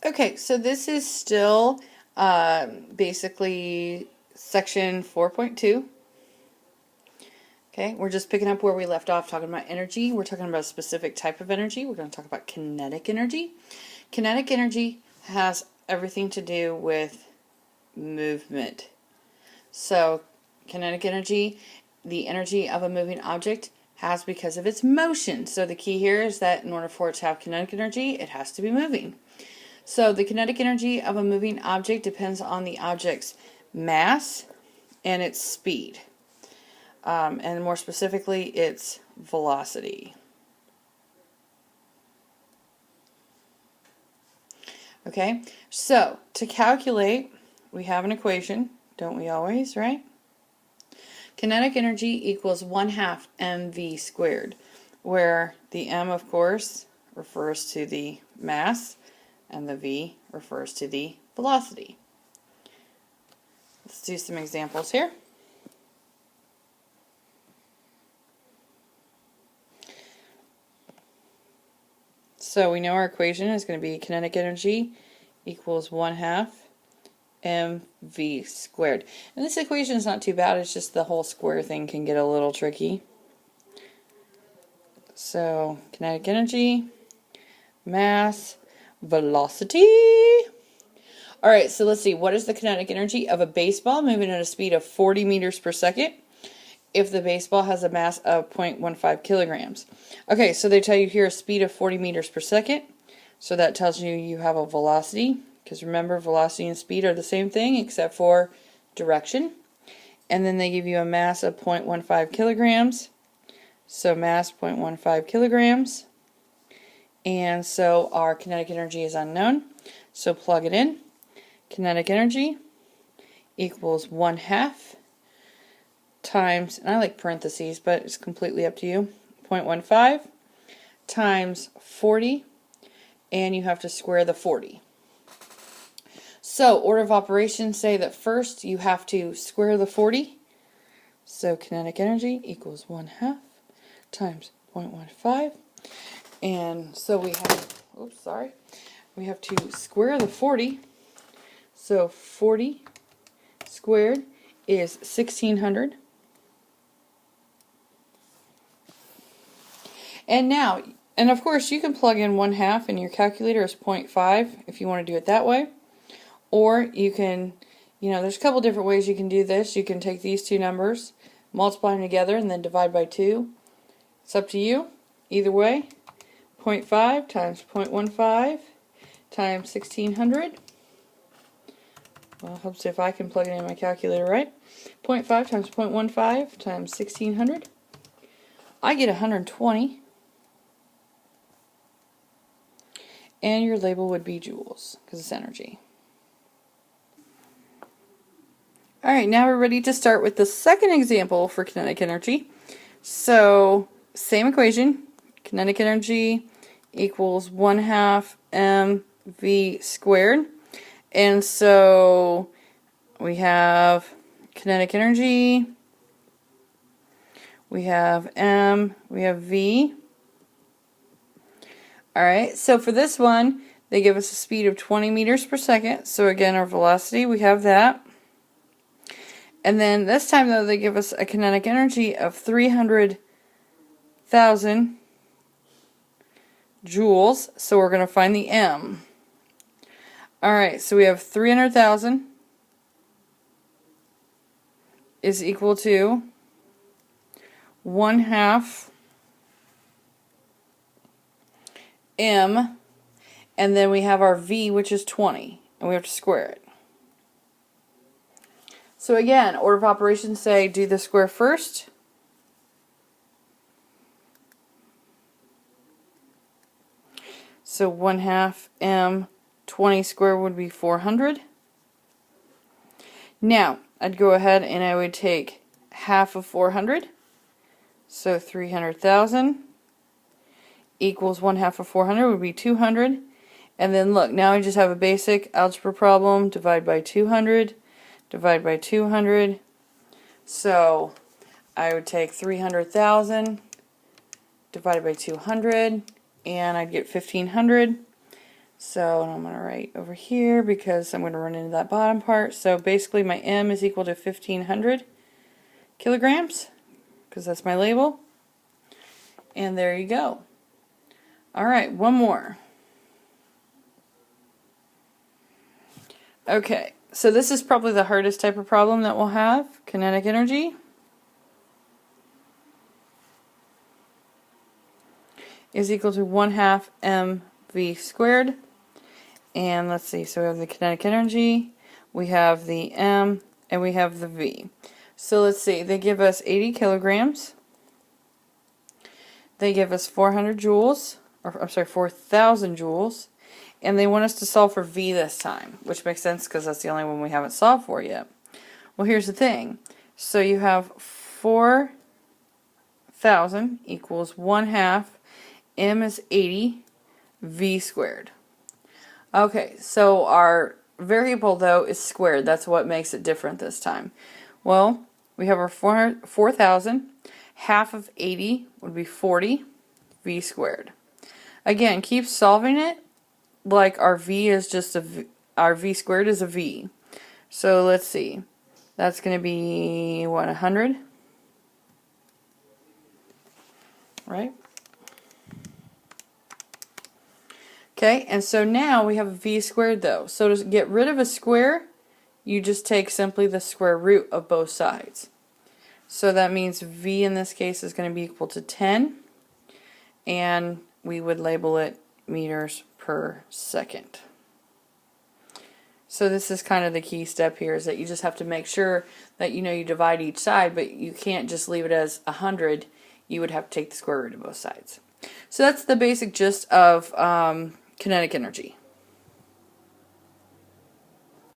Okay, so this is still basically section 4.2. Okay, we're just picking up where we left off talking about energy. We're talking about a specific type of energy. We're going to talk about kinetic energy. Kinetic energy has everything to do with movement. So, kinetic energy, the energy of a moving object, has because of its motion. So the key here is that in order for it to have kinetic energy, it has to be moving. So the kinetic energy of a moving object depends on the object's mass and its speed. And more specifically, its velocity. Okay, so to calculate, we have an equation, don't we always, right? Kinetic energy equals 1/2 mv squared, where the m, of course, refers to the mass, and the v refers to the velocity. Let's do some examples here. So we know our equation is going to be kinetic energy equals 1/2 mv squared. And this equation is not too bad, it's just the whole square thing can get a little tricky. So kinetic energy, mass, velocity. Alright, so let's see, what is the kinetic energy of a baseball moving at a speed of 40 meters per second if the baseball has a mass of 0.15 kilograms? Okay, so they tell you here a speed of 40 meters per second, so that tells you you have a velocity, because remember, velocity and speed are the same thing except for direction. And then they give you a mass of 0.15 kilograms, so mass 0.15 kilograms. And so our kinetic energy is unknown, so plug it in. Kinetic energy equals 1/2 times, and I like parentheses, but it's completely up to you, 0.15 times 40, and you have to square the 40. So, order of operations say that first you have to square the 40. So, kinetic energy equals 1/2 times 0.15. And so we have to square the 40. So, 40 squared is 1600. And now, and of course you can plug in 1/2 in your calculator as 0.5 if you want to do it that way. Or you can, there's a couple different ways you can do this. You can take these two numbers, multiply them together, and then divide by 2. It's up to you. Either way, 0.5 times 0.15 times 1600. Well, let's see if I can plug it in my calculator right. 0.5 times 0.15 times 1600. I get 120. And your label would be joules, because it's energy. Alright, now we're ready to start with the second example for kinetic energy. So, same equation. Kinetic energy equals 1/2 mv squared. And so, we have kinetic energy, we have m, we have v. Alright, so for this one, they give us a speed of 20 meters per second. So again, our velocity, we have that. And then this time, though, they give us a kinetic energy of 300,000 joules. So we're going to find the m. Alright, so we have 300,000 is equal to 1/2 m, and then we have our v, which is 20, and we have to square it. So again, order of operations say do the square first. So 1/2 m 20 squared would be 400. Now, I'd go ahead and I would take half of 400. So 300,000 equals 1/2 of 400 would be 200. And then look, now I just have a basic algebra problem. Divide by 200. Divide by 200. So I would take 300,000 divided by 200, and I'd get 1,500. So I'm going to write over here because I'm going to run into that bottom part. So basically my M is equal to 1,500 kilograms because that's my label. And there you go. Alright, one more. Okay, so this is probably the hardest type of problem that we'll have. Kinetic energy is equal to 1/2 mv squared. And let's see, so we have the kinetic energy, we have the m, and we have the v. So let's see, they give us 80 kilograms. They give us 400 joules, or I'm sorry, 4,000 joules. And they want us to solve for v this time, which makes sense because that's the only one we haven't solved for yet. Well, here's the thing. So you have 4,000 equals 1/2 m is 80 v squared. Okay, so our variable though is squared. That's what makes it different this time. Well, we have our 4,000. Half of 80 would be 40 v squared. Again, keep solving it like our v is just a v, our v squared is a v. So let's see. That's going to be what, 100? Right? Okay, and so now we have a v squared though. So to get rid of a square, you just take simply the square root of both sides. So that means v in this case is going to be equal to 10, and we would label it meters per second. So this is kind of the key step here, is that you just have to make sure that you divide each side, but you can't just leave it as 100. You would have to take the square root of both sides. So that's the basic gist of kinetic energy.